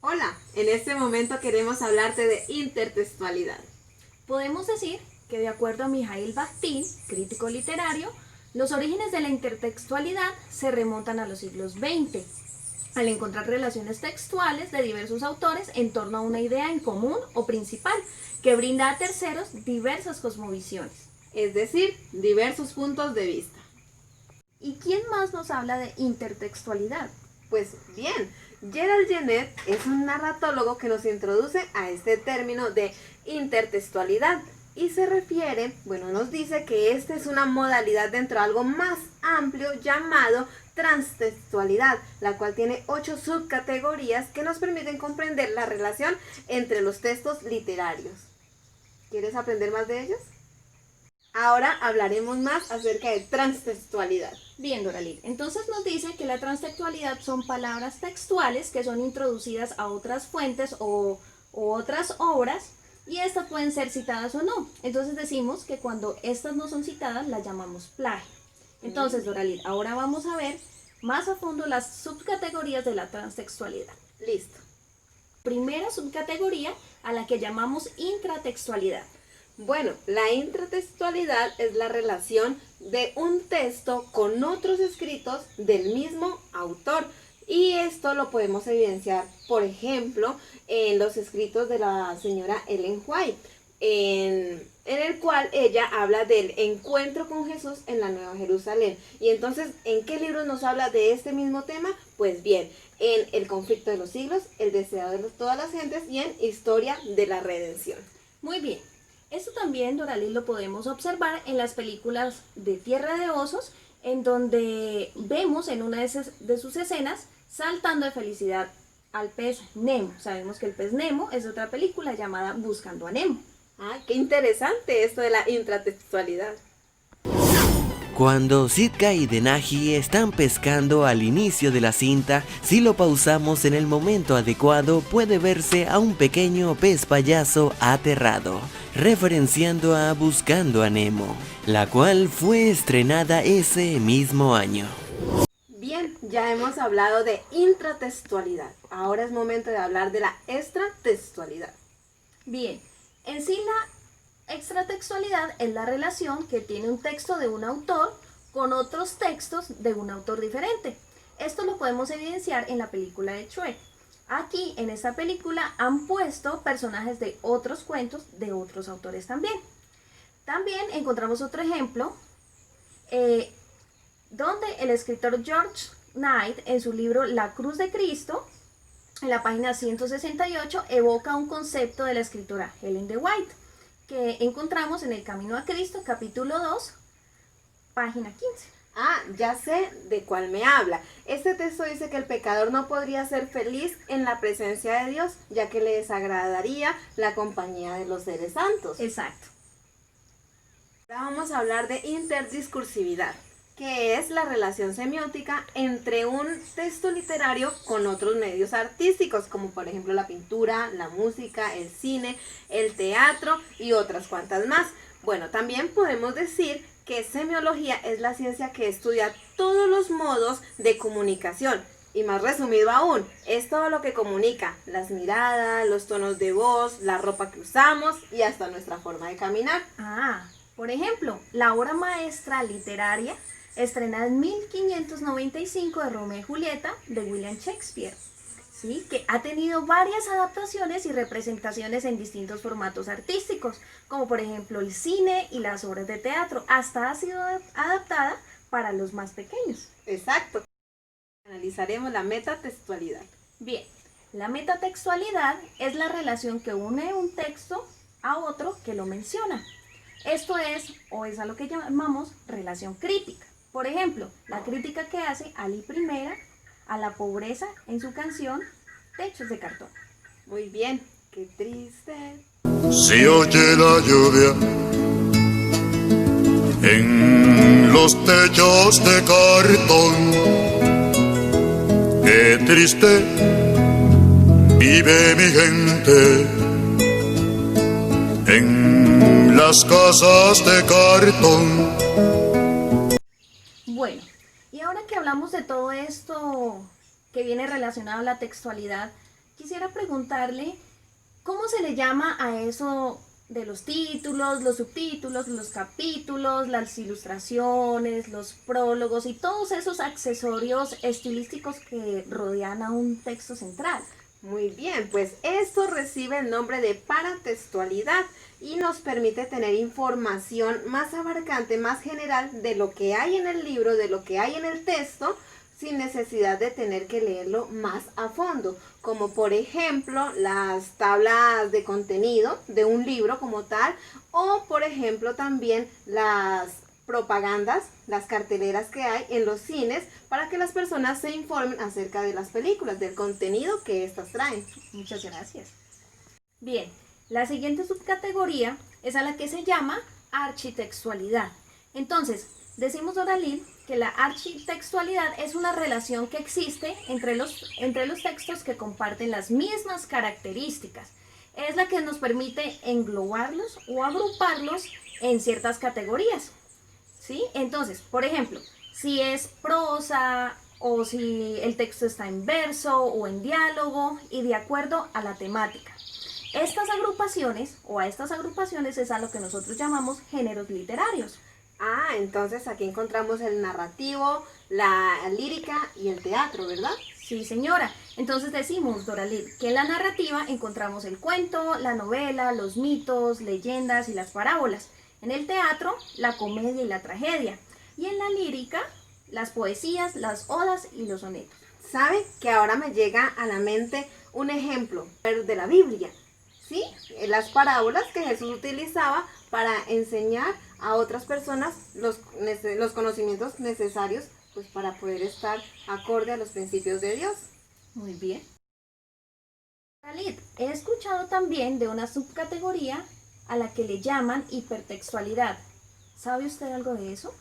Hola, en este momento queremos hablarte de intertextualidad. Podemos decir que, de acuerdo a Mijaíl Bakhtin, crítico literario, los orígenes de la intertextualidad se remontan a los siglos XX, al encontrar relaciones textuales de diversos autores en torno a una idea en común o principal que brinda a terceros diversas cosmovisiones. Es decir, diversos puntos de vista. ¿Y quién más nos habla de intertextualidad? Pues bien, Gerald Genette es un narratólogo que nos introduce a este término de intertextualidad y se refiere, nos dice que esta es una modalidad dentro de algo más amplio llamado transtextualidad, la cual tiene 8 subcategorías que nos permiten comprender la relación entre los textos literarios. ¿Quieres aprender más de ellos? Ahora hablaremos más acerca de transtextualidad. Bien, Doralí. Entonces nos dice que la transtextualidad son palabras textuales que son introducidas a otras fuentes o otras obras y estas pueden ser citadas o no. Entonces decimos que cuando estas no son citadas las llamamos plagio. Entonces, Doralí, ahora vamos a ver más a fondo las subcategorías de la transtextualidad. Listo. Primera subcategoría a la que llamamos intratextualidad. Bueno, la intratextualidad es la relación de un texto con otros escritos del mismo autor. Y esto lo podemos evidenciar, por ejemplo, en los escritos de la señora Ellen White, en el cual ella habla del encuentro con Jesús en la Nueva Jerusalén. Y entonces, ¿en qué libros nos habla de este mismo tema? Pues bien, en El conflicto de los siglos, El deseado de todas las gentes y en Historia de la redención. Muy bien. Esto también, Doralí, lo podemos observar en las películas de Tierra de Osos, en donde vemos en una de sus escenas saltando de felicidad al pez Nemo. Sabemos que el pez Nemo es de otra película llamada Buscando a Nemo. Ah, qué interesante esto de la intratextualidad. Cuando Sitka y Denaji están pescando al inicio de la cinta, si lo pausamos en el momento adecuado puede verse a un pequeño pez payaso aterrado, referenciando a Buscando a Nemo, la cual fue estrenada ese mismo año. Bien, ya hemos hablado de intratextualidad. Ahora es momento de hablar de la extratextualidad. Bien, en sí la extratextualidad es la relación que tiene un texto de un autor con otros textos de un autor diferente. Esto lo podemos evidenciar en la película de Shrek. Aquí, en esta película, han puesto personajes de otros cuentos de otros autores también. También encontramos otro ejemplo, donde el escritor George Knight, en su libro La Cruz de Cristo, en la página 168, evoca un concepto de la escritora Ellen de White, que encontramos en El Camino a Cristo, capítulo 2, página 15. Ah, ya sé de cuál me habla. Este texto dice que el pecador no podría ser feliz en la presencia de Dios, ya que le desagradaría la compañía de los seres santos. Exacto. Ahora vamos a hablar de interdiscursividad, que es la relación semiótica entre un texto literario con otros medios artísticos, como por ejemplo la pintura, la música, el cine, el teatro y otras cuantas más. Bueno, también podemos decir que semiología es la ciencia que estudia todos los modos de comunicación. Y más resumido aún, es todo lo que comunica, las miradas, los tonos de voz, la ropa que usamos y hasta nuestra forma de caminar. Por ejemplo, la obra maestra literaria estrenada en 1595 de Romeo y Julieta de William Shakespeare, ¿sí? Que ha tenido varias adaptaciones y representaciones en distintos formatos artísticos, como por ejemplo el cine y las obras de teatro. Hasta ha sido adaptada para los más pequeños. Exacto. Analizaremos la metatextualidad. Bien, la metatextualidad es la relación que une un texto a otro que lo menciona. Esto es a lo que llamamos relación crítica. Por ejemplo, la crítica que hace Ali Primera a la pobreza en su canción Techos de Cartón. Muy bien, qué triste. Se oye la lluvia en los techos de cartón. Qué triste vive mi gente en las casas de cartón. Bueno, y ahora que hablamos de todo esto que viene relacionado a la textualidad, quisiera preguntarle, ¿cómo se le llama a eso de los títulos, los subtítulos, los capítulos, las ilustraciones, los prólogos y todos esos accesorios estilísticos que rodean a un texto central? Muy bien, pues esto recibe el nombre de paratextualidad y nos permite tener información más abarcante, más general de lo que hay en el libro, de lo que hay en el texto, sin necesidad de tener que leerlo más a fondo, como por ejemplo las tablas de contenido de un libro como tal, o por ejemplo también las propagandas, las carteleras que hay en los cines para que las personas se informen acerca de las películas, del contenido que éstas traen. Muchas gracias. Bien, la siguiente subcategoría es a la que se llama architextualidad. Entonces, decimos, Doralid, que la architextualidad es una relación que existe entre los textos que comparten las mismas características. Es la que nos permite englobarlos o agruparlos en ciertas categorías. ¿Sí? Entonces, por ejemplo, si es prosa o si el texto está en verso o en diálogo y de acuerdo a la temática. Estas agrupaciones o a estas agrupaciones es a lo que nosotros llamamos géneros literarios. Ah, entonces aquí encontramos el narrativo, la lírica y el teatro, ¿verdad? Sí, señora. Entonces decimos, Doralid, que en la narrativa encontramos el cuento, la novela, los mitos, leyendas y las parábolas. En el teatro, la comedia y la tragedia. Y en la lírica, las poesías, las odas y los sonetos. ¿Sabe que ahora me llega a la mente un ejemplo de la Biblia? ¿Sí? Las parábolas que Jesús utilizaba para enseñar a otras personas los conocimientos necesarios pues, para poder estar acorde a los principios de Dios. Muy bien. Doralid, he escuchado también de una subcategoría a la que le llaman hipertextualidad. ¿Sabe usted algo de eso?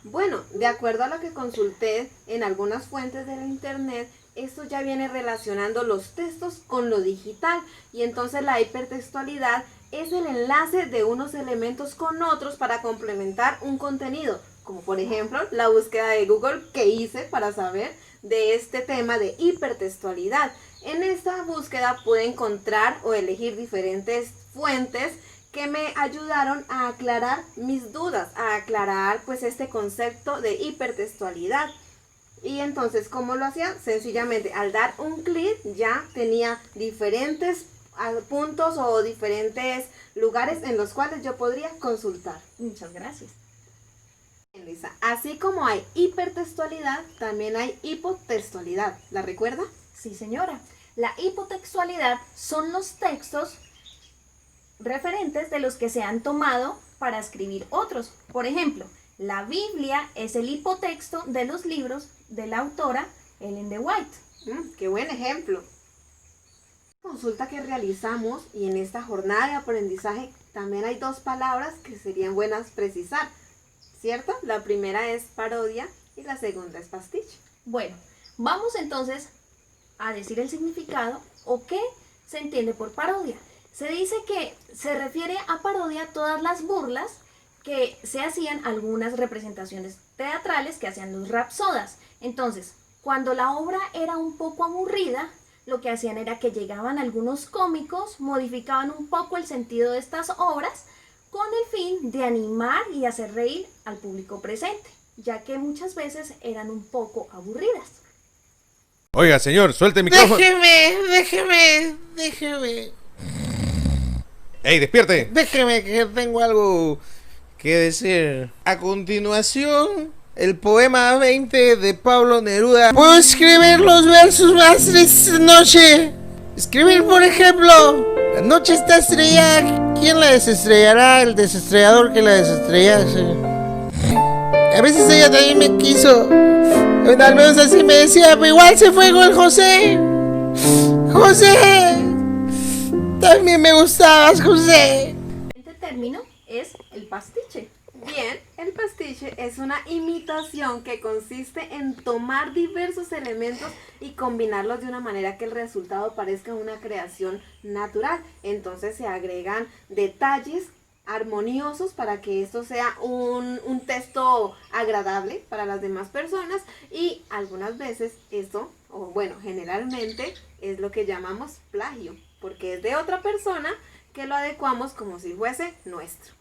Bueno, de acuerdo a lo que consulté en algunas fuentes de la internet, esto ya viene relacionando los textos con lo digital y entonces la hipertextualidad es el enlace de unos elementos con otros para complementar un contenido, como por ejemplo la búsqueda de Google que hice para saber de este tema de hipertextualidad. En esta búsqueda pude encontrar o elegir diferentes fuentes que me ayudaron a aclarar mis dudas, a aclarar pues este concepto de hipertextualidad. Y entonces, ¿cómo lo hacía? Sencillamente, al dar un clic ya tenía diferentes puntos o diferentes lugares en los cuales yo podría consultar. Muchas gracias. Lisa, así como hay hipertextualidad, también hay hipotextualidad. ¿La recuerda? Sí, señora. La hipotextualidad son los textos referentes de los que se han tomado para escribir otros. Por ejemplo, la Biblia es el hipotexto de los libros de la autora Ellen G. White. ¡Qué buen ejemplo! Consulta que realizamos y en esta jornada de aprendizaje también hay dos palabras que serían buenas precisar, ¿cierto? La primera es parodia y la segunda es pastiche. Bueno, vamos entonces a decir el significado o qué se entiende por parodia. Se dice que se refiere a parodia a todas las burlas que se hacían algunas representaciones teatrales que hacían los rapsodas. Entonces, cuando la obra era un poco aburrida, lo que hacían era que llegaban algunos cómicos, modificaban un poco el sentido de estas obras con el fin de animar y hacer reír al público presente, ya que muchas veces eran un poco aburridas. Oiga, señor, suelte el micrófono. Déjeme. ¡Ey, despierte! Déjeme que tengo algo que decir. A continuación, el poema 20 de Pablo Neruda. Puedo escribir los versos más tristes noche. Escribir, por ejemplo, la noche está estrellada. ¿Quién la desestrellará? El desestrellador que la desestrellase. A veces ella también me quiso. Al menos así me decía, pero igual se fue con el José. ¡José! También me gustabas, José. Este término es el pastiche. Bien, el pastiche es una imitación que consiste en tomar diversos elementos y combinarlos de una manera que el resultado parezca una creación natural. Entonces se agregan detalles armoniosos para que esto sea un texto agradable para las demás personas y algunas veces esto o bueno, generalmente es lo que llamamos plagio, porque es de otra persona que lo adecuamos como si fuese nuestro.